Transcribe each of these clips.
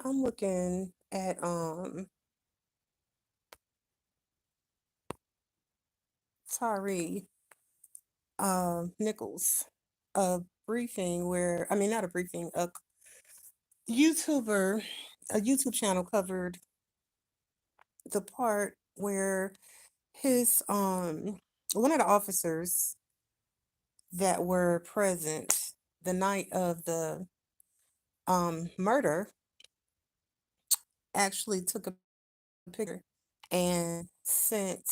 I'm looking at Tyree Nichols, a briefing where I mean not a briefing, YouTuber, a YouTube channel covered the part where his one of the officers that were present the night of the murder actually took a picture and sent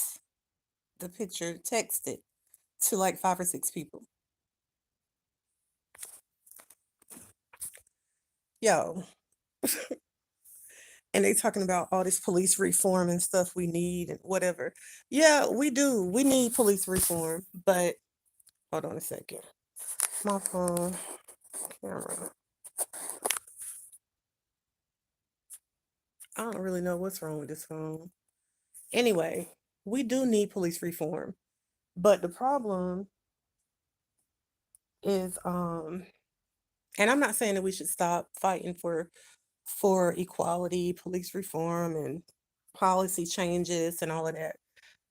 the picture texted to like 5 or 6 people. Yo, and they talking about all this police reform and stuff we need and whatever. Yeah, we do. We need police reform, but hold on a second. My phone camera. I don't really know what's wrong with this phone. Anyway, we do need police reform, but the problem is and I'm not saying that we should stop fighting for equality, police reform and policy changes and all of that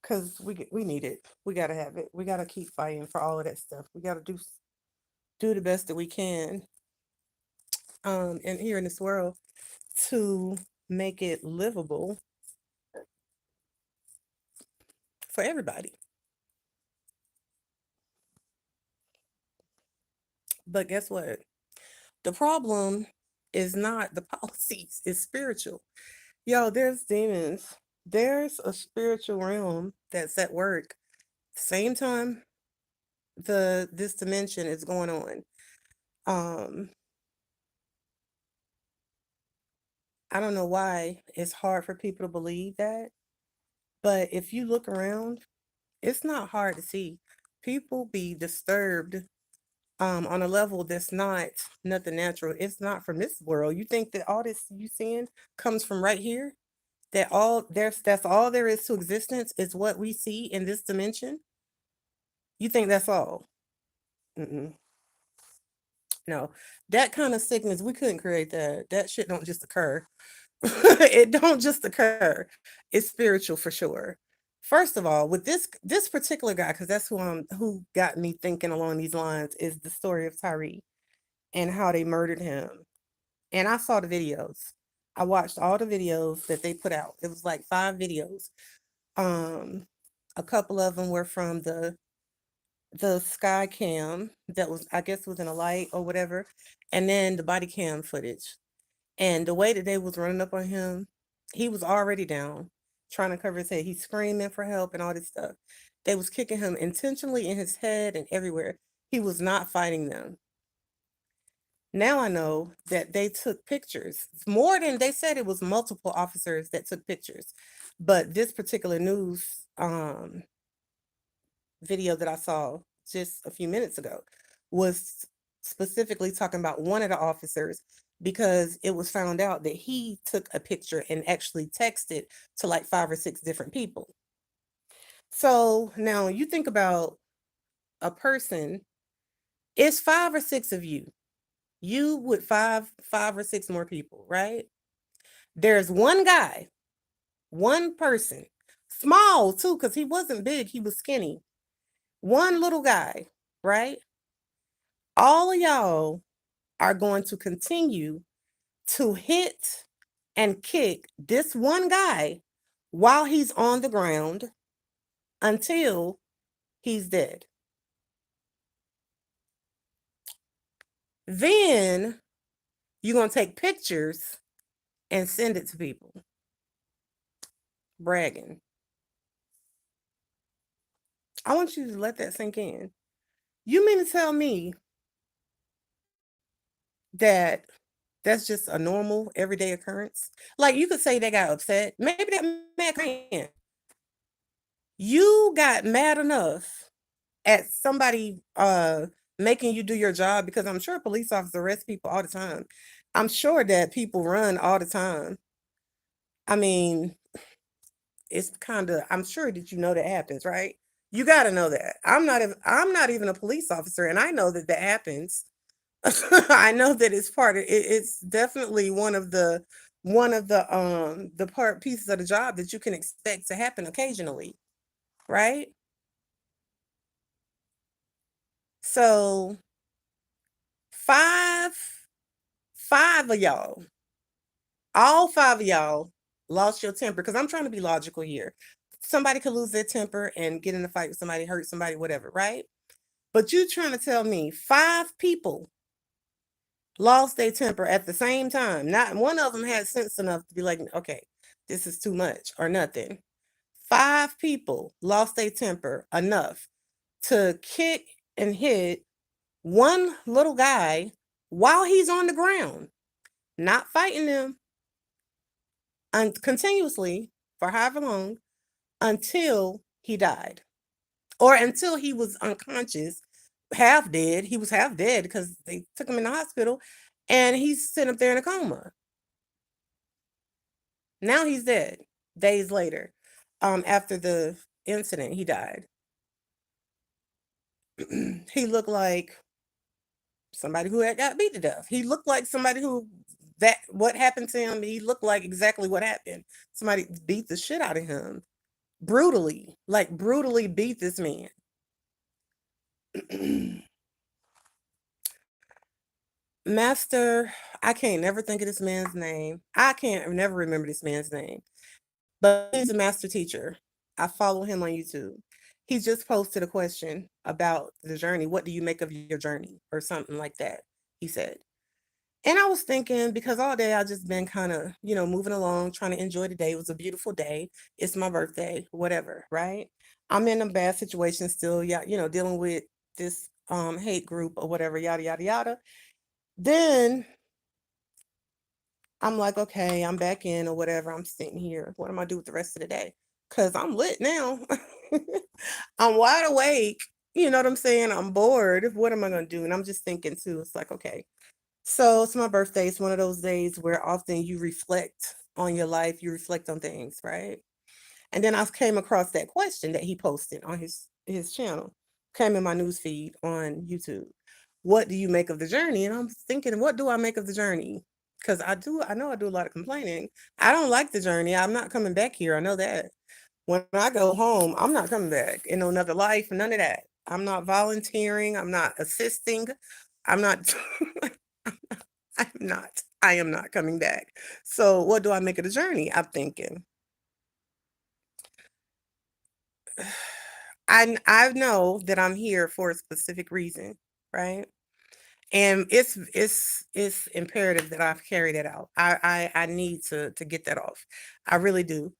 cuz we need it. We got to have it. We got to keep fighting for all of that stuff. We got to do the best that we can and here in this world to make it livable for everybody. But guess what? The problem is not the policies, it's spiritual. Yo, there's demons. There's a spiritual realm that's at work. Same time this dimension is going on. Um, I don't know why it's hard for people to believe that, but if you look around, it's not hard to see. People be disturbed on a level that's not nothing natural. It's not from this world. You think that all this you seeing comes from right here? That all that's all there is to existence is what we see in this dimension? You think that's all? Mm-mm. No. That kind of sickness, we couldn't create that. That shit don't just occur. It don't just occur. It's spiritual for sure. First of all, with this particular guy, because that's who got me thinking along these lines, is the story of Tyree and how they murdered him. And I saw the videos. I watched all the videos that they put out. It was like 5 videos. Um, a couple of them were from the sky cam that was, I guess, was in a light or whatever, and then the body cam footage. And the way that they was running up on him, he was already down, trying to cover his head. He's screaming for help and all this stuff. They was kicking him intentionally in his head and everywhere. He was not fighting them. Now I know that they took pictures. It's more than they said, it was multiple officers that took pictures. But this particular news video that I saw just a few minutes ago was specifically talking about one of the officers because it was found out that he took a picture and actually texted to like 5 or 6 different people. So now you think about a person, it's 5 or 6 of you. You with five or six more people, right? There's one guy, one person, small too, because he wasn't big, he was skinny. One little guy, right? All of y'all are going to continue to hit and kick this one guy while he's on the ground until he's dead. Then you're going to take pictures and send it to people, bragging. I want you to let that sink in. You mean to tell me that that's just a normal everyday occurrence? Like you could say they got upset. Maybe that mad man. You got mad enough at somebody making you do your job because I'm sure police officers arrest people all the time. I'm sure that people run all the time. I mean, it's kind of I'm sure that you know that happens, right? You got to know that. I'm not even a police officer and I know that that happens. I know that it's part of it, it's definitely one of one of the part pieces of the job that you can expect to happen occasionally, right? So five five of y'all, all five of y'all lost your temper because I'm trying to be logical here. Somebody could lose their temper and get in a fight with somebody, hurt somebody, whatever, right? But you trying to tell me five people lost their temper at the same time. Not one of them had sense enough to be like, okay, this is too much or nothing. Five people lost their temper enough to kick and hit one little guy while he's on the ground, not fighting them continuously for however long until he died or until he was unconscious, half dead. He was half dead because they took him in the hospital and he's sitting up there in a coma. Now he's dead days later. After the incident, he died. He looked like somebody who had got beat to death. He looked like somebody who that what happened to him, he looked like exactly what happened. Somebody beat the shit out of him. Brutally, like brutally beat this man. Master, I can't never think of this man's name. I can't never remember this man's name. But he's a master teacher. I follow him on YouTube. He just posted a question about the journey. What do you make of your journey? Or something like that, he said. And I was thinking, because all day I just been kind of, moving along, trying to enjoy the day. It was a beautiful day. It's my birthday, whatever, right? I'm in a bad situation still, yeah, dealing with this hate group or whatever, yada yada yada. Then I'm like, okay, I'm back in or whatever. I'm sitting here. What am I do with the rest of the day? Because I'm lit now. I'm wide awake. You know what I'm saying? I'm bored. What am I going to do? And I'm just thinking too, it's like, okay. So it's my birthday. It's one of those days where often you reflect on your life, you reflect on things, right? And then I came across that question that he posted on his channel, came in my news feed on YouTube. What do you make of the journey? And I'm thinking, what do I make of the journey? Because I know I do a lot of complaining. I don't like the journey. I'm not coming back here. I know that. When I go home, I'm not coming back in another life, none of that. I'm not volunteering. I'm not assisting. I'm not, I'm not, I am not coming back. So what do I make of the journey? I'm thinking, I know that I'm here for a specific reason, right? And it's imperative that I've carried it out. I need to get that off. I really do.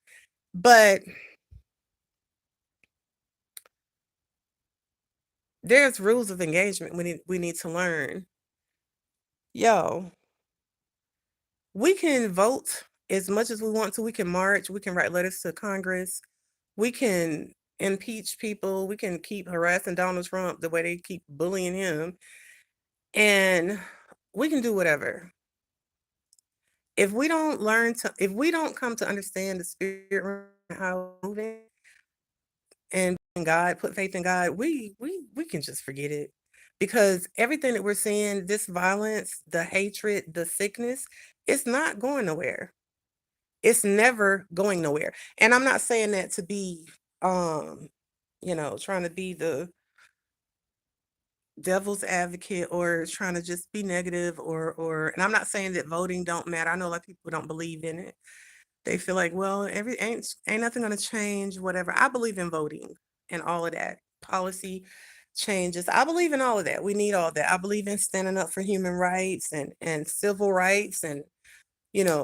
But there's rules of engagement we need to learn. Yo, we can vote as much as we want to. We can march. We can write letters to Congress. We can impeach people. We can keep harassing Donald Trump the way they keep bullying him. And we can do whatever. If we don't if we don't come to understand the spirit how moving and God, put faith in God, we can just forget it. Because everything that we're seeing, this violence, the hatred, the sickness, it's not going nowhere. It's never going nowhere. And I'm not saying that to be trying to be the devil's advocate or trying to just be negative or and I'm not saying that voting don't matter. I know a lot of people don't believe in it. They feel like, well, every ain't nothing gonna change, whatever. I believe in voting and all of that. Policy changes. I believe in all of that. We need all that. I believe in standing up for human rights and civil rights and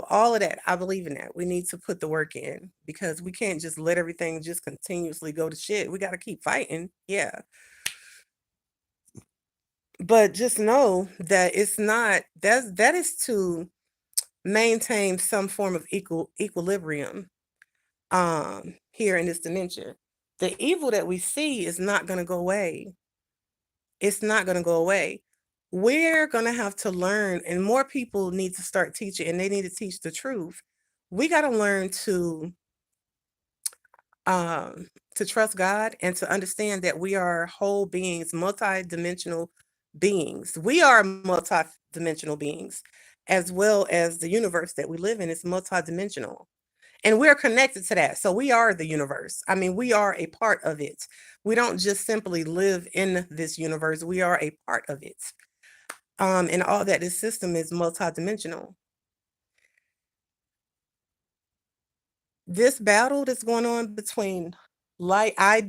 all of that. I believe in that. We need to put the work in because we can't just let everything just continuously go to shit. We got to keep fighting. Yeah. But just know that it's not that is to maintain some form of equilibrium here in this dimension. The evil that we see is not going to go away. It's not going to go away. We're going to have to learn, and more people need to start teaching, and they need to teach the truth. We got to learn to trust God and to understand that we are whole beings, multi-dimensional beings. We are multi-dimensional beings. as well as the universe that we live in is multidimensional. And we're connected to that. So we are the universe. I mean, we are a part of it. We don't just simply live in this universe, we are a part of it. And all that this system is multidimensional. This battle that's going on between light, I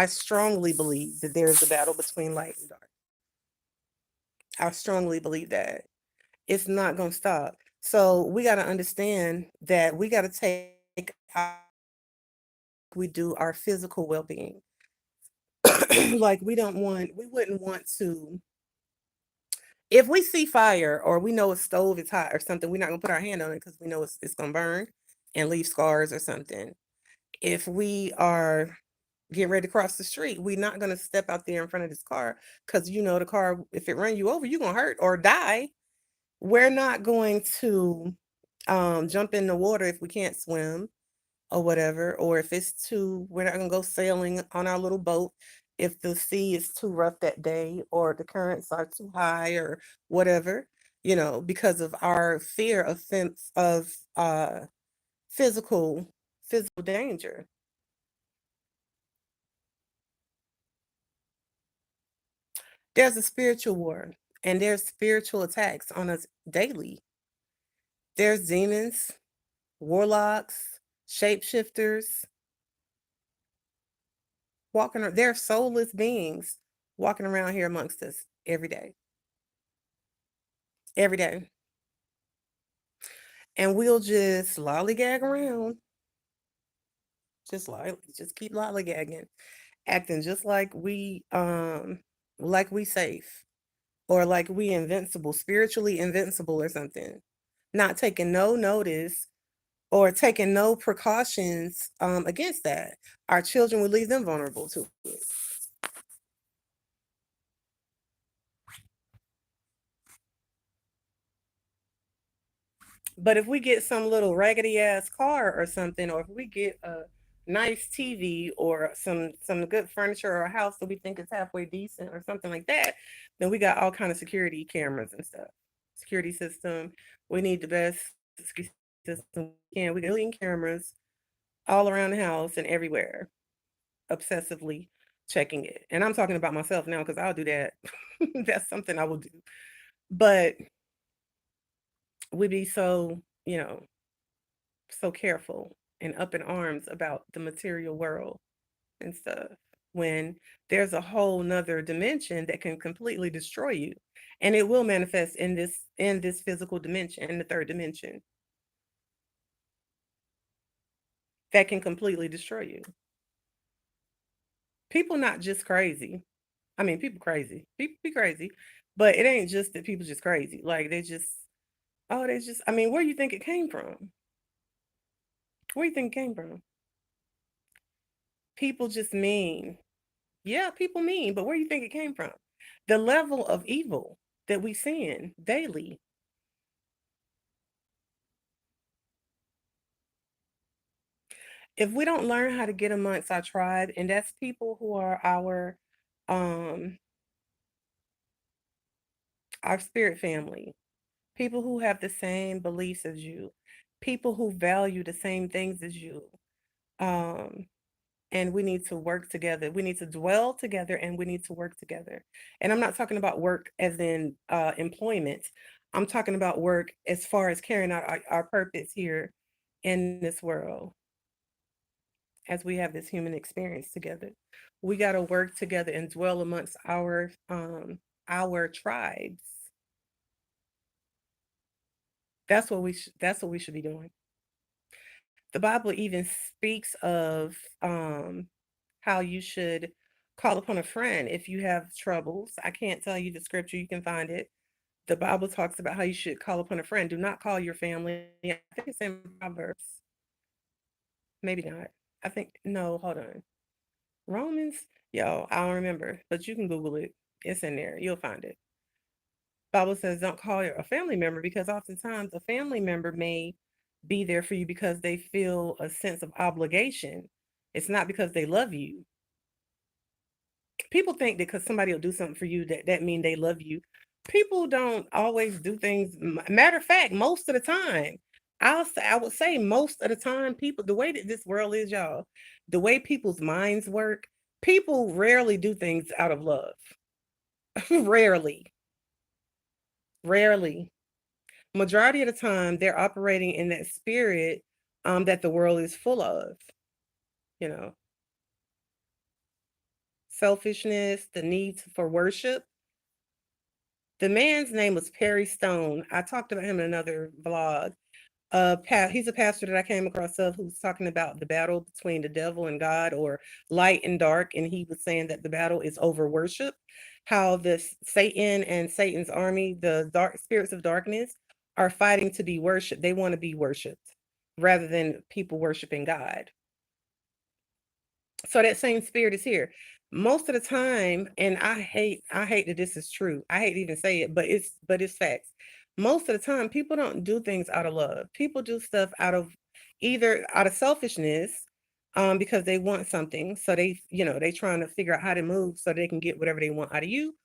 strongly believe that there's a battle between light and dark. I strongly believe that. It's not going to stop. So we got to understand that we got to take we do our physical well-being. Like we wouldn't want to, if we see fire or we know a stove is hot or something, we're not gonna put our hand on it because we know it's gonna burn and leave scars or something. If we are getting ready to cross the street, we're not gonna step out there in front of this car because you know the car, if it run you over, you're gonna hurt or die. We're not going to jump in the water if we can't swim or whatever, or if it's too, we're not gonna go sailing on our little boat if the sea is too rough that day or the currents are too high or whatever, because of our fear of physical physical danger. There's a spiritual war and there's spiritual attacks on us daily. There's demons, warlocks, shapeshifters they're soulless beings walking around here amongst us every day. Every day. And we'll just lollygag around, just keep lollygagging, acting just like we safe or like we invincible, spiritually invincible or something. Not taking no notice or taking no precautions against that. Our children would leave them vulnerable to it. But if we get some little raggedy ass car or something, or if we get a nice TV or some good furniture or a house that we think is halfway decent or something like that, then we got all kind of security cameras and stuff. Security system. We need the best security system we can. We got a million cameras all around the house and everywhere, obsessively checking it. And I'm talking about myself now because I'll do that. That's something I will do. But we be so, so careful and up in arms about the material world and stuff when there's a whole nother dimension that can completely destroy you, and it will manifest in this physical dimension, in the third dimension, that can completely destroy you. People not just crazy. I mean, people crazy, people be crazy, but it ain't just that people just crazy, like they just, I mean, where do you think it came from? Where do you think it came from? People just mean. Yeah, people mean, but where do you think it came from? The level of evil that we seeing daily. If we don't learn how to get amongst our tribe, and that's people who are um our spirit family, people who have the same beliefs as you, people who value the same things as you. Um and we need to work together. We need to dwell together and we need to work together. And I'm not talking about work as in employment. I'm talking about work as far as carrying out our purpose here in this world as we have this human experience together. We got to work together and dwell amongst our tribes. That's what we should be doing. The Bible even speaks of how you should call upon a friend if you have troubles. I can't tell you the scripture, you can find it. The Bible talks about how you should call upon a friend. Do not call your family. I think it's in Proverbs. Maybe not. I think, no, hold on. Romans? Yo, I don't remember, but you can Google it. It's in there. You'll find it. Bible says don't call a family member because oftentimes a family member may be there for you because they feel a sense of obligation. It's not because they love you. People think that because somebody will do something for you that mean they love you. people don't always do things. Matter of fact, most of the time, I would say most of the time, people, the way that this world is, y'all, the way people's minds work, people rarely do things out of love. Rarely, rarely. Majority of the time, they're operating in that spirit that the world is full of. You know, selfishness, the need for worship. The man's name was Perry Stone. I talked about him in another vlog. He's a pastor that I came across of who's talking about the battle between the devil and God, or light and dark, and he was saying that the battle is over worship. How this Satan and Satan's army, the dark spirits of darkness, are fighting to be worshipped. They want to be worshipped rather than people worshiping God. So that same spirit is here most of the time. And I hate that this is true. I hate to even say it, but it's facts. Most of the time people don't do things out of love. People do stuff out of either out of selfishness, because they want something, so they trying to figure out how to move so they can get whatever they want out of you,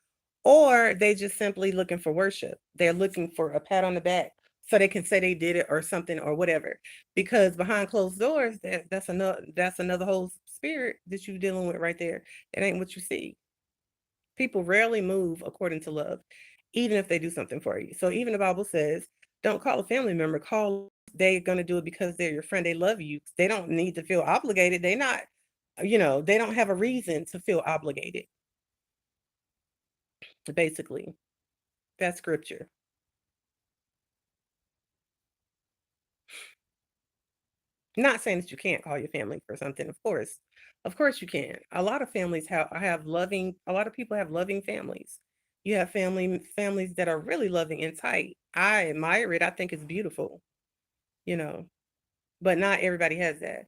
or they just simply looking for worship. They're looking for a pat on the back so they can say they did it or something or whatever. Because behind closed doors, that's another whole spirit that you're dealing with right there. It ain't what you see. People rarely move according to love, even if they do something for you. So even the Bible says, don't call a family member, call they're gonna do it because they're your friend. They love you. They don't need to feel obligated. They not, they don't have a reason to feel obligated, basically. That's scripture. Not saying that you can't call your family for something, of course. Of course you can. A lot of families have loving, a lot of people have loving families. You have families that are really loving and tight. I admire it. I think it's beautiful, you know, but not everybody has that.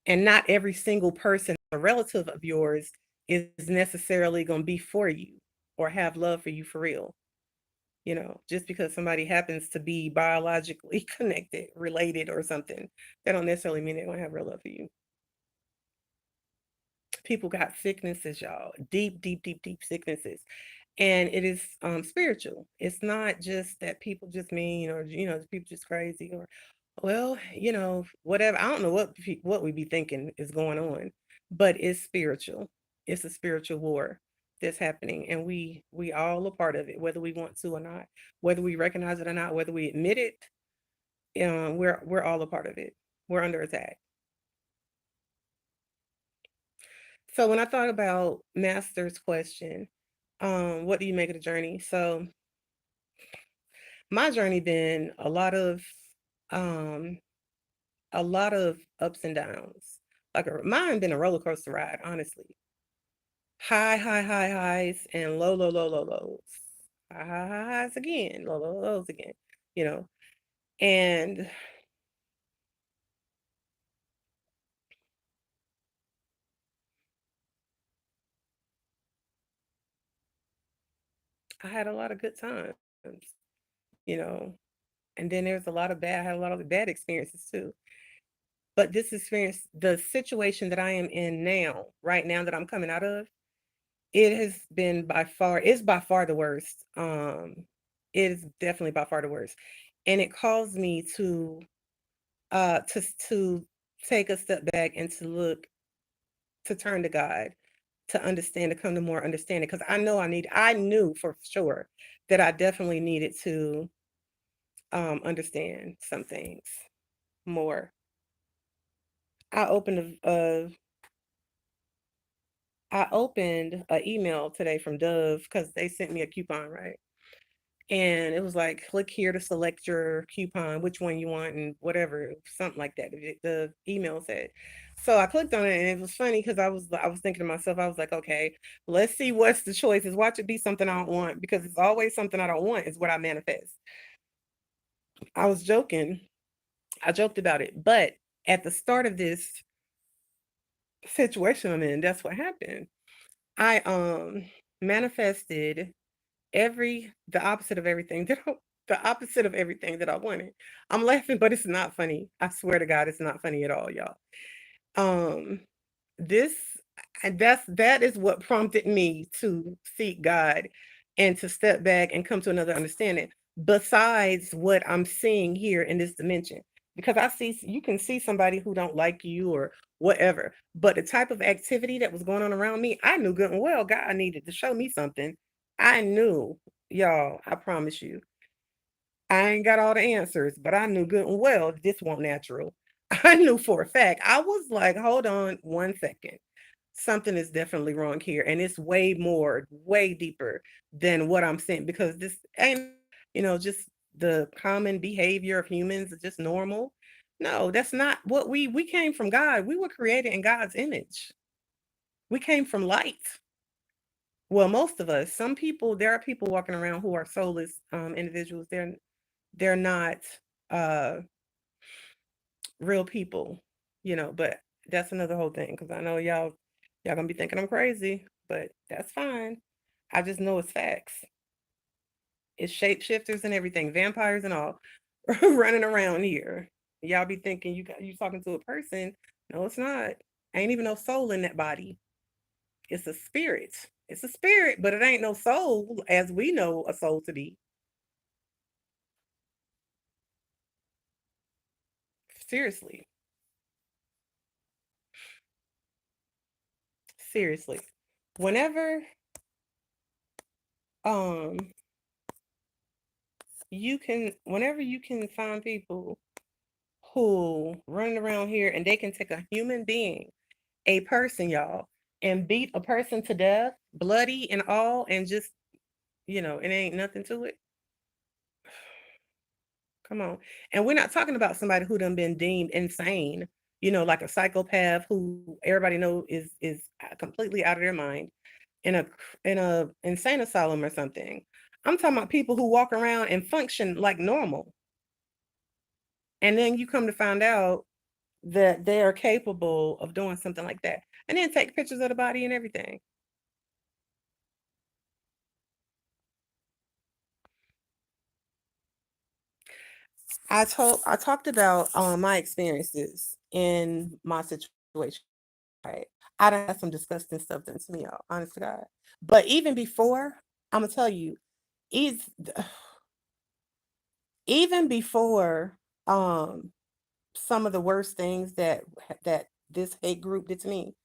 And not every single person, a relative of yours, is necessarily going to be for you or have love for you for real. Just because somebody happens to be biologically connected, related, or something, that don't necessarily mean they're gonna have real love for you. People got sicknesses, y'all, deep, deep, deep, deep sicknesses. And it is spiritual. It's not just that people just mean, or people just crazy, or well, whatever. I don't know what we be thinking is going on, but it's spiritual. It's a spiritual war that's happening, and we all a part of it, whether we want to or not, whether we recognize it or not, whether we admit it. We're all a part of it. We're under attack. So when I thought about Master's question, what do you make of the journey? So my journey been um a lot of ups and downs. Like mine been a roller coaster ride, honestly. High, high, high highs and low, low, low, low lows. High, high, high highs again, low, low, lows again. You know, and I had a lot of good times. You know, and then there's a lot of bad. I had a lot of bad experiences too. But this experience, the situation that I am in now, right now that I'm coming out of, it has been by far the worst. It is definitely by far the worst. And it caused me to take a step back and to turn to God, to understand, to come to more understanding. Because I knew for sure that I definitely needed to understand some things more. I opened a email today from Dove because they sent me a coupon, right? And it was like, click here to select your coupon, which one you want, and whatever, something like that. The email said. So I clicked on it, and it was funny because I was thinking to myself, I was like, okay, let's see what's the choices. Watch it be something I don't want, because it's always something I don't want is what I manifest. I was joking. I joked about it, but at the start of this situation I'm in, that's what happened. I manifested the opposite of everything the opposite of everything that I wanted. I'm laughing, but it's not funny. I swear to God, it's not funny at all, y'all. Um, this and that is what prompted me to seek God and to step back and come to another understanding besides what I'm seeing here in this dimension. Because you can see somebody who don't like you or whatever, but the type of activity that was going on around me, I knew good and well God needed to show me something. I knew, y'all, I promise you, I ain't got all the answers, but I knew good and well this wasn't natural. I knew for a fact. I was like, hold on 1 second. Something is definitely wrong here. And it's way more, way deeper than what I'm saying because this ain't, just the common behavior of humans, it's just normal. No, that's not what we came from God. We were created in God's image. We came from light. Well, most of us, some people, there are people walking around who are soulless individuals. They're not uh real people, but that's another whole thing because I know y'all gonna be thinking I'm crazy, but that's fine. I just know it's facts. It's shapeshifters and everything, vampires and all running around here. Y'all be thinking you talking to a person. No, it's not. Ain't even no soul in that body. It's a spirit. It's a spirit, but it ain't no soul as we know a soul to be. Seriously. Seriously. Whenever um whenever you can find people who running around here and they can take a human being, a person, y'all, and beat a person to death, bloody and all, and just, it ain't nothing to it. Come on. And we're not talking about somebody who done been deemed insane, like a psychopath who everybody know is completely out of their mind in a insane asylum or something. I'm talking about people who walk around and function like normal. And then you come to find out that they are capable of doing something like that. And then take pictures of the body and everything. I talked about my experiences in my situation. Right. I done had some disgusting stuff done to me, y'all, honest to God. But even before, I'm gonna tell you, is even before some of the worst things that this hate group did to me,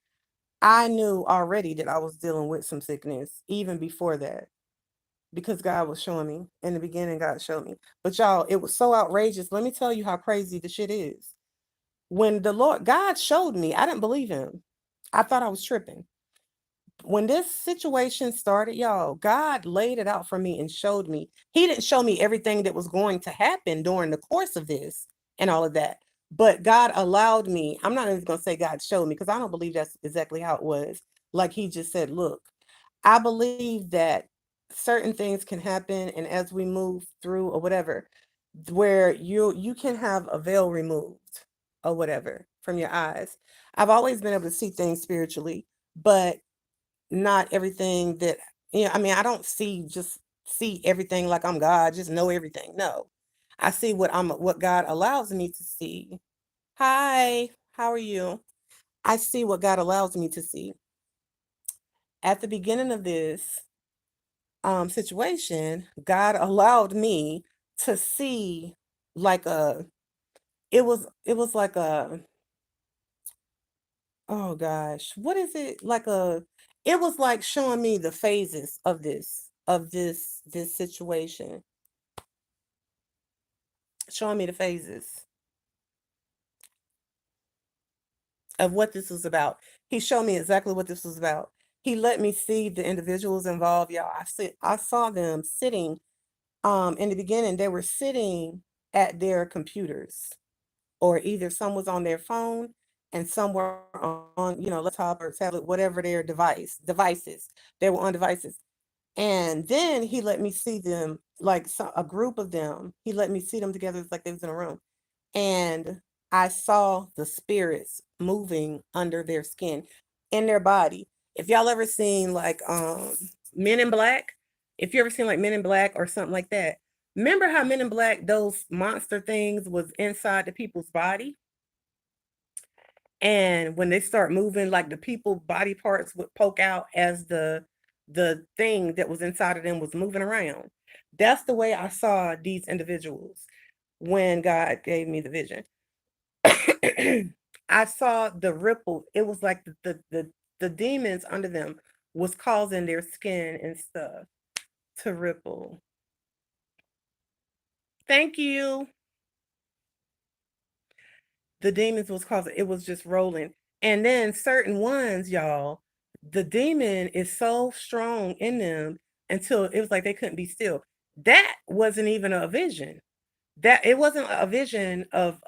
I knew already that I was dealing with some sickness even before that because God was showing me in the beginning. God showed me, but y'all, it was so outrageous. Let me tell you how crazy the shit is. When the Lord God showed me, I didn't believe him. I thought I was tripping. When this situation started, y'all, God laid it out for me and showed me. He didn't show me everything that was going to happen during the course of this and all of that. But God allowed me. I'm not even going to say God showed me because I don't believe that's exactly how it was. Like he just said, look, I believe that certain things can happen and as we move through or whatever, where you can have a veil removed or whatever from your eyes. I've always been able to see things spiritually, but not everything that I mean, I don't see everything like I'm God, just know everything. No. I see what God allows me to see. Hi, how are you? I see what God allows me to see. At the beginning of this situation, God allowed me to see like it was like a oh gosh, what is it? It was like showing me the phases of this situation, showing me the phases of what this was about. He showed me exactly what this was about. He let me see the individuals involved, y'all. I saw them sitting, in the beginning, they were sitting at their computers, or either some was on their phone and some were on, laptop or tablet, whatever their devices. They were on devices. And then he let me see them, like a group of them. He let me see them together. It's like they was in a room. And I saw the spirits moving under their skin, in their body. If y'all ever seen like Men in Black, if you ever seen like Men in Black or something like that, remember how Men in Black, those monster things was inside the people's body? And when they start moving, like the people body parts would poke out as the the thing that was inside of them was moving around. That's the way I saw these individuals when God gave me the vision. I saw the ripple. It was like the demons under them was causing their skin and stuff to ripple. Thank you. The demons was causing it was just rolling. And then certain ones, y'all, the demon is so strong in them until it was like they couldn't be still. That wasn't even a vision. That it wasn't a vision of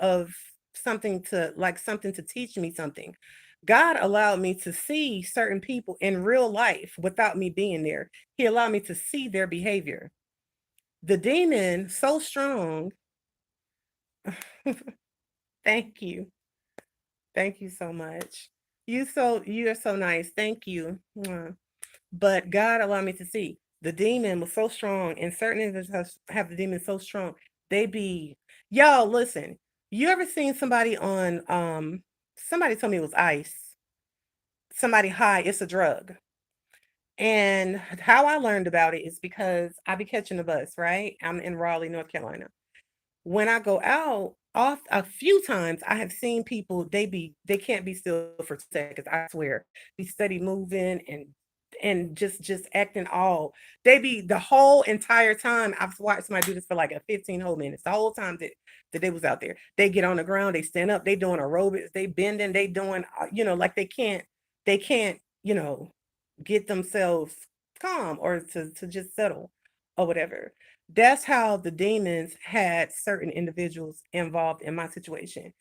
something to like something to teach me something. God allowed me to see certain people in real life without me being there. He allowed me to see their behavior. The demon so strong. Thank you. Thank you so much. You are so nice. Thank you. Mwah. But God allowed me to see the demon was so strong, and certain individuals have the demon so strong. They be y'all listen. You ever seen somebody on somebody told me it was ice, somebody high, it's a drug. And how I learned about it is because I be catching the bus, right? I'm in Raleigh, North Carolina. When I go out, off a few times I have seen people, they can't be still for 2 seconds, I swear. Be steady moving and just acting all. They be the whole entire time. I've watched somebody do this for like a 15 whole minutes. The whole time that they was out there. They get on the ground, they stand up, they doing aerobics, they bending, they doing like they can't, get themselves calm or to just settle or whatever. That's how the demons had certain individuals involved in my situation.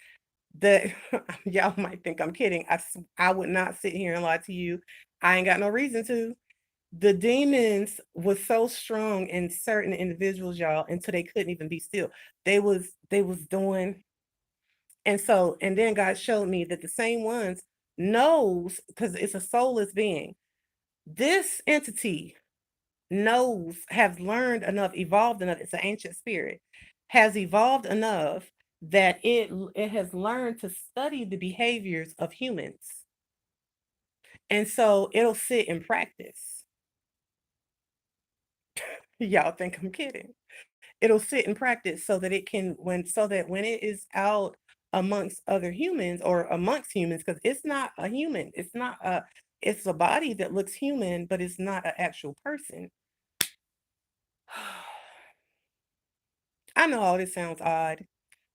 That y'all might think I'm kidding. I would not sit here and lie to you. I ain't got no reason to. The demons was so strong in certain individuals, y'all, until they couldn't even be still. They was doing, and then God showed me that the same ones knows because it's a soulless being. This entity knows, has learned enough, evolved enough. It's an ancient spirit, has evolved enough that it has learned to study the behaviors of humans, and so it'll sit and practice. Y'all think I'm kidding? It'll sit and practice so that it can when it is out amongst other humans or amongst humans, because it's not a human. It's a body that looks human, but it's not an actual person. I know all this sounds odd,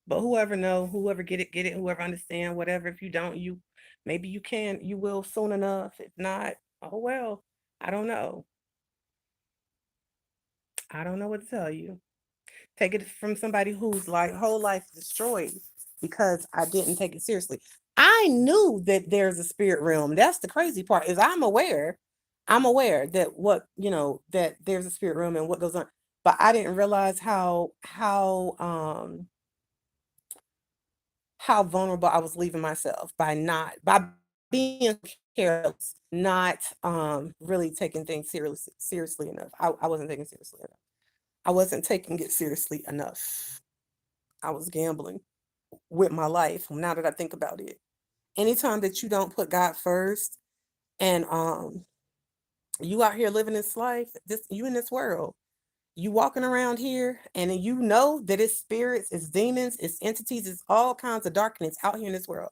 but whoever know, whoever get it, whoever understand, whatever. If you don't, maybe you will soon enough. If not, oh well. I don't know. I don't know what to tell you. Take it from somebody whose like whole life destroyed because I didn't take it seriously. I knew that there's a spirit realm. That's the crazy part, is I'm aware. I'm aware that that there's a spirit realm and what goes on. But I didn't realize how vulnerable I was leaving myself by being careless, not really taking things seriously enough. I wasn't taking seriously enough. I wasn't taking it seriously enough. I was gambling with my life now that I think about it. Anytime that you don't put God first and you out here living this life, you in this world, you walking around here and then you know that it's spirits, it's demons, it's entities, it's all kinds of darkness out here in this world.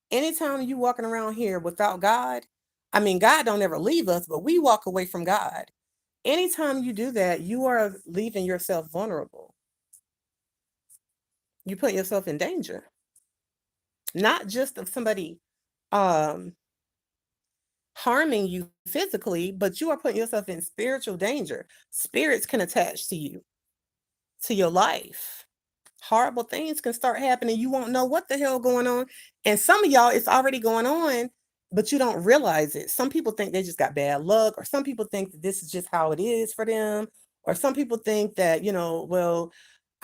Anytime you walking around here without God, I mean, God don't ever leave us, but we walk away from God. Anytime you do that, you are leaving yourself vulnerable. You put yourself in danger, not just of somebody um harming you physically, but you are putting yourself in spiritual danger. Spirits can attach to you, to your life. Horrible things can start happening. You won't know what the hell going on. And some of y'all, it's already going on, but you don't realize it. Some people think they just got bad luck, or some people think that this is just how it is for them, or some people think that, well,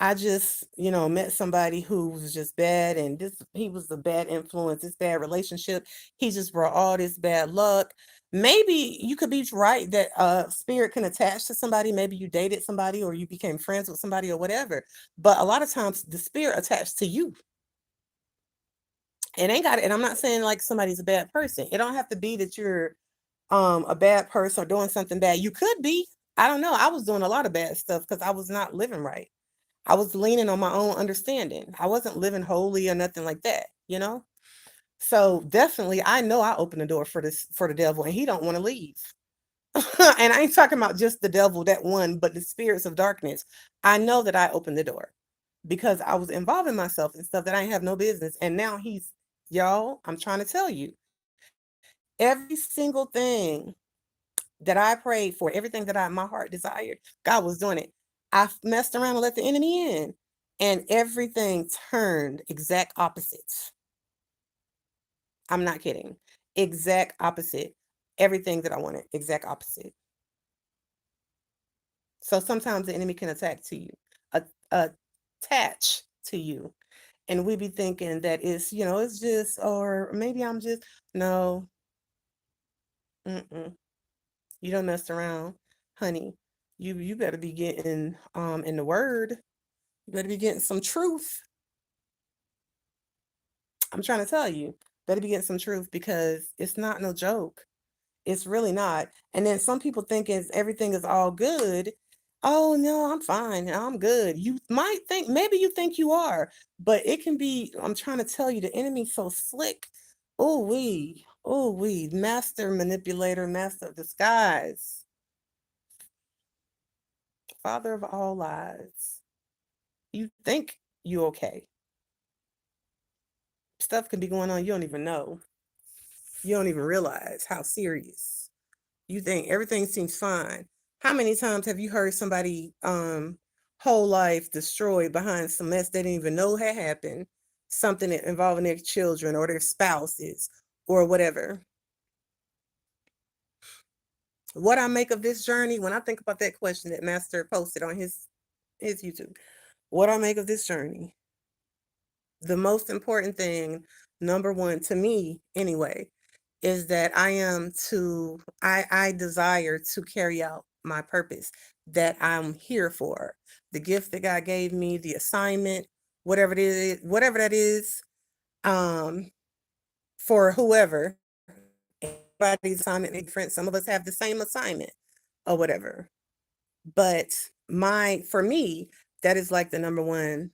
I just, met somebody who was just bad and he was a bad influence, this bad relationship. He just brought all this bad luck. Maybe you could be right that spirit can attach to somebody. Maybe you dated somebody or you became friends with somebody or whatever. But a lot of times the spirit attached to you. It ain't got it. And I'm not saying like somebody's a bad person. It don't have to be that you're a bad person or doing something bad. You could be. I don't know. I was doing a lot of bad stuff because I was not living right. I was leaning on my own understanding. I wasn't living holy or nothing like that, you know? So definitely I know I opened the door for the devil and he don't want to leave. And I ain't talking about just the devil, that one, but the spirits of darkness. I know that I opened the door because I was involving myself in stuff that I ain't have no business. And now y'all, I'm trying to tell you, every single thing that I prayed for, everything that my heart desired, God was doing it. I messed around and let the enemy in, and everything turned exact opposites. I'm not kidding. Exact opposite. Everything that I wanted, exact opposite. So sometimes the enemy can attack to you, attach to you. And we be thinking that it's just, or maybe I'm just, no, mm-mm. You don't mess around, honey. You better be getting in the word. You better be getting some truth. I'm trying to tell you, better be getting some truth because it's not no joke. It's really not. And then some people think everything is all good. Oh no, I'm fine. I'm good. You might think maybe you think you are, but it can be. I'm trying to tell you, the enemy's so slick. Oh we, master manipulator, master of disguise, father of all lies. You think you okay. Stuff can be going on you don't even know. You don't even realize how serious. You think everything seems fine. How many times have you heard somebody whole life destroyed behind some mess they didn't even know had happened, something involving their children or their spouses or whatever? What I make of this journey, when I think about that question that Master posted on his YouTube, what I make of this journey, the most important thing, number one to me anyway, is that I desire to carry out my purpose that I'm here for. The gift that God gave me, the assignment, whatever that is, um, for whoever. Everybody's assignment is different. Some of us have the same assignment or whatever. But for me, that is like the number one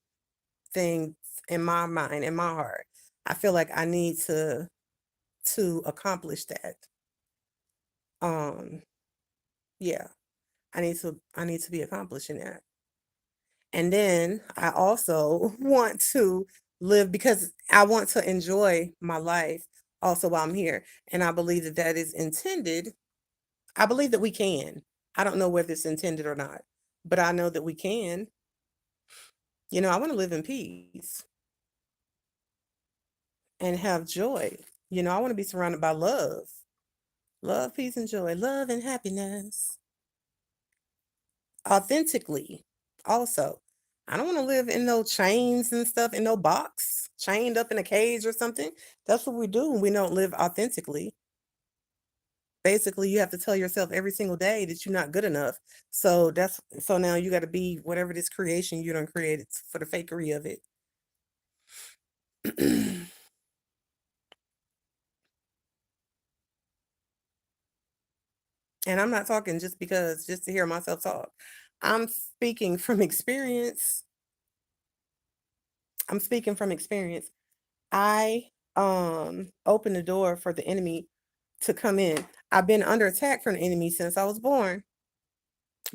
thing in my mind, in my heart. I feel like I need to accomplish that. Um, yeah, I need to be accomplishing that. And then I also want to live because I want to enjoy my life also while I'm here. And I believe that that is intended. I believe that we can. I don't know whether it's intended or not, but I know that we can. I want to live in peace and have joy. I want to be surrounded by love. Love, peace, and joy. Love and happiness. Authentically, also. I don't want to live in no chains and stuff, in no box, chained up in a cage or something. That's what we do when we don't live authentically. Basically, you have to tell yourself every single day that you're not good enough. So now you got to be whatever this creation you done created for the fakery of it. And I'm not talking just to hear myself talk. I'm speaking from experience. I'm speaking from experience. I opened the door for the enemy to come in. I've been under attack from the enemy since I was born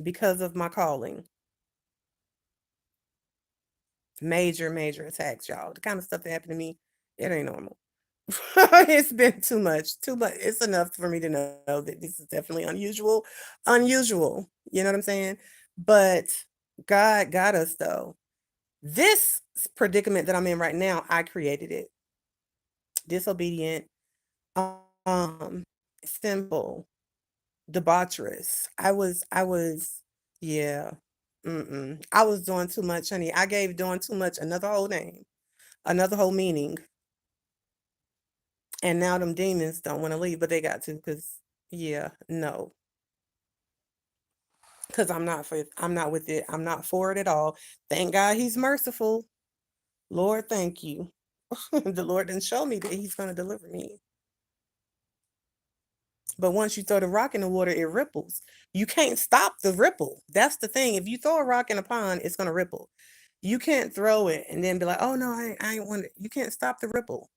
because of my calling. Major, major attacks, y'all. The kind of stuff that happened to me, it ain't normal. It's been too much, too much. It's enough for me to know that this is definitely unusual. Unusual. You know what I'm saying? But God got us though. This predicament that I'm in right now, I created it. Disobedient, um, simple, debaucherous. Yeah. I was doing too much, honey. I gave doing too much another whole name, another whole meaning. And now them demons don't want to leave, but they got to because, yeah, no. Because I'm not with it. I'm not for it at all. Thank God he's merciful. Lord, thank you. The Lord didn't show me that he's going to deliver me. But once you throw the rock in the water, it ripples. You can't stop the ripple. That's the thing. If you throw a rock in a pond, it's gonna ripple. You can't throw it and then be like, oh no, I ain't want it. You can't stop the ripple.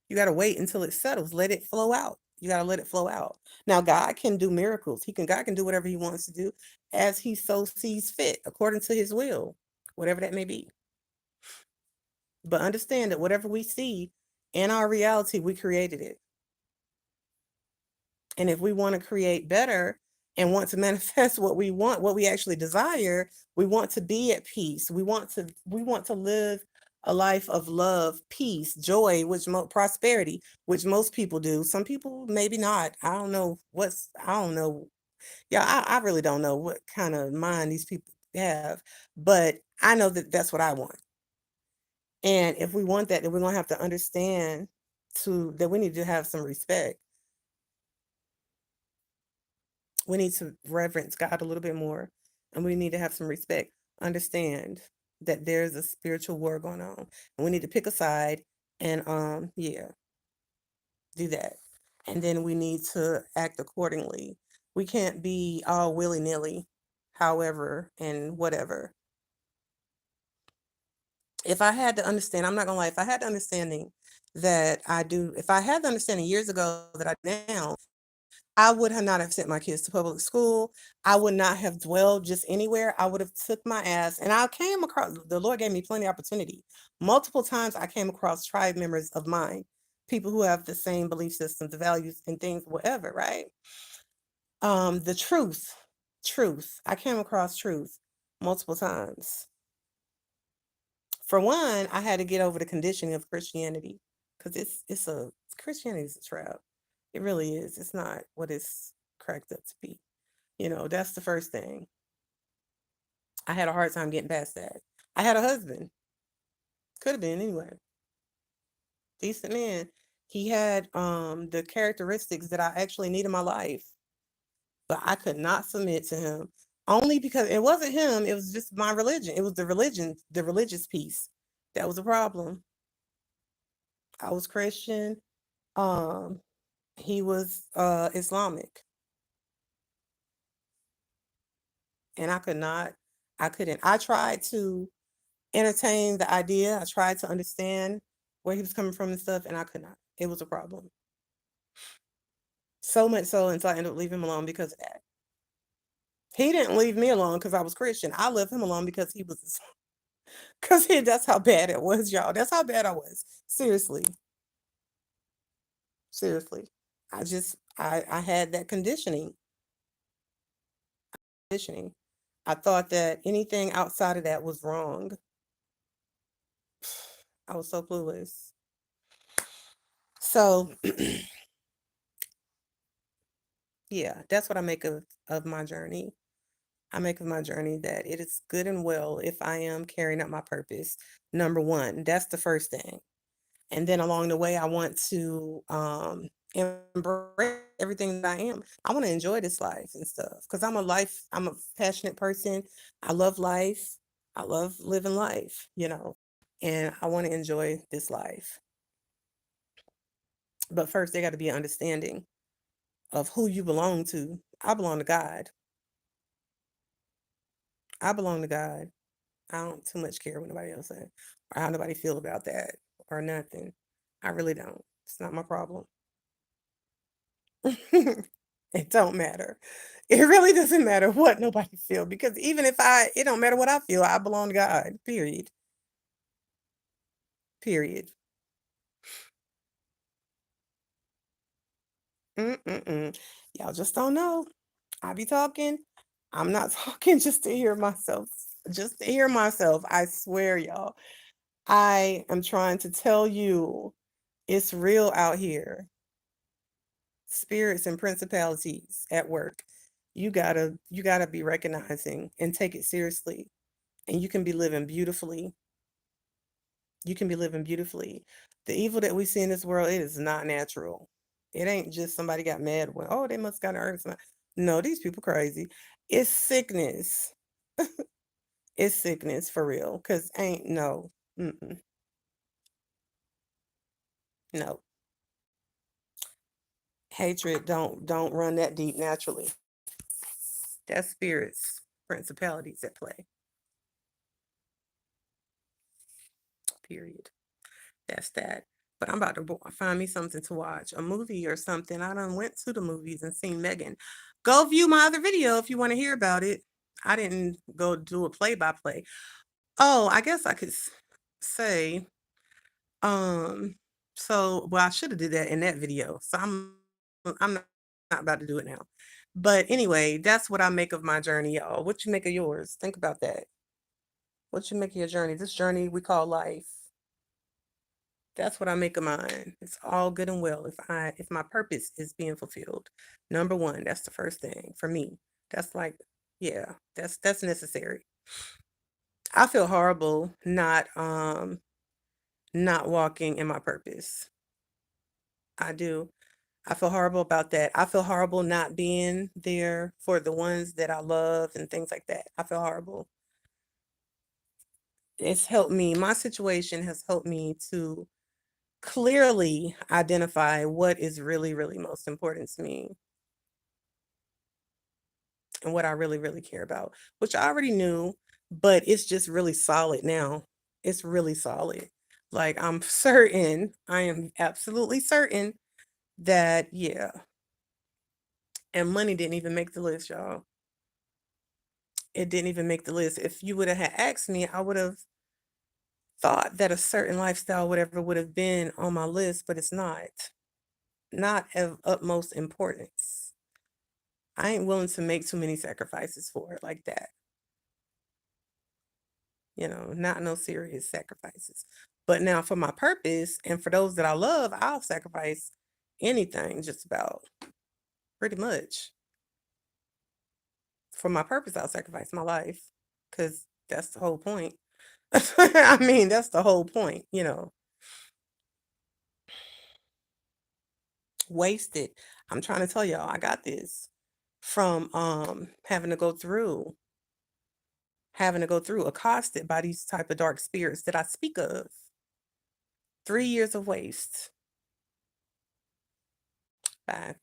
You gotta wait until it settles. Let it flow out. You gotta let it flow out. Now, God can do miracles. God can do whatever he wants to do as he so sees fit, according to his will, whatever that may be. But understand that whatever we see in our reality, we created it. And if we want to create better and want to manifest what we want, what we actually desire, we want to be at peace. We want to live a life of love, peace, joy, prosperity, which most people do. Some people maybe not. I don't know. Yeah, I really don't know what kind of mind these people have, but I know that that's what I want. And if we want that, then we're going to have to understand that we need to have some respect. We need to reverence God a little bit more, and we need to have some respect. Understand that there's a spiritual war going on, and we need to pick a side and yeah, do that. And then we need to act accordingly. We can't be all willy-nilly, however, and whatever. If I had to understand, I'm not gonna lie, if I had the understanding that I do, if I had the understanding years ago that I now, I would have not have sent my kids to public school. I would not have dwelled just anywhere. I would have took my ass, and I came across, the Lord gave me plenty of opportunity. Multiple times I came across tribe members of mine, people who have the same belief systems, the values and things, whatever, right? The truth. I came across truth multiple times. For one, I had to get over the conditioning of Christianity because Christianity is a trap. It really is. It's not what it's cracked up to be. That's the first thing. I had a hard time getting past that. I had a husband. Could have been anyway. Decent man. He had the characteristics that I actually need in my life. But I could not submit to him. Only because it wasn't him, it was just my religion. It was the religious piece. That was a problem. I was Christian. Um, he was Islamic. And I couldn't. I tried to entertain the idea. I tried to understand where he was coming from and stuff, and I could not. It was a problem. So much so until I ended up leaving him alone because of that. He didn't leave me alone because I was Christian. I left him alone because he was, because that's how bad it was, y'all. That's how bad I was. Seriously. Seriously. I had that conditioning. I thought that anything outside of that was wrong. I was so clueless. So yeah, that's what I make of my journey. I make of my journey that it is good and well if I am carrying out my purpose. Number one, that's the first thing. And then along the way, I want to embrace everything that I am. I want to enjoy this life and stuff because I'm a passionate person. I love life. I love living life, and I want to enjoy this life. But first, there got to be an understanding of who you belong to. I belong to God. I belong to God. I don't too much care what nobody else says or how nobody feel about that or nothing. I really don't. It's not my problem. It don't matter. It really doesn't matter what nobody feel because even if it don't matter what I feel. I belong to God. Period. Period. Mm-mm-mm. Y'all just don't know. I be talking. I'm not talking just to hear myself. Just to hear myself. I swear, y'all. I am trying to tell you it's real out here. Spirits and principalities at work. You gotta be recognizing and take it seriously. And you can be living beautifully. You can be living beautifully. The evil that we see in this world, it is not natural. It ain't just somebody got mad when, oh, they must got to earn something. No, these people crazy. It's sickness. It's sickness for real. Cause ain't no, mm-mm, no. Hatred don't run that deep naturally. That's spirits, principalities at play. Period. That's that. But I'm about to find me something to watch, a movie or something. I done went to the movies and seen Megan. Go view my other video if you want to hear about it. I didn't go do a play by play. Oh, I guess I could say, um, so well, I should have did that in that video. So I'm not about to do it now. But anyway, that's what I make of my journey, y'all. What you make of yours? Think about that. What you make of your journey? This journey we call life. That's what I make of mine. It's all good and well if my purpose is being fulfilled. Number one, that's the first thing for me. That's like, yeah, that's necessary. I feel horrible not walking in my purpose. I do. I feel horrible about that. I feel horrible not being there for the ones that I love and things like that. I feel horrible. It's helped me. My situation has helped me to clearly identify what is really, really most important to me and what I really, really care about, which I already knew, but it's just really solid now. It's really solid. Like I'm certain, I am absolutely certain that, yeah. And money didn't even make the list, y'all. It didn't even make the list. If you would have had asked me, I would have thought that a certain lifestyle, whatever would have been on my list, but it's not of utmost importance. I ain't willing to make too many sacrifices for it like that. Not no serious sacrifices. But now for my purpose and for those that I love, I'll sacrifice anything just about, pretty much. For my purpose, I'll sacrifice my life because that's the whole point. I mean, that's the whole point. Wasted. I'm trying to tell y'all, I got this from having to go through accosted by these type of dark spirits that I speak of. 3 years of waste. Bye.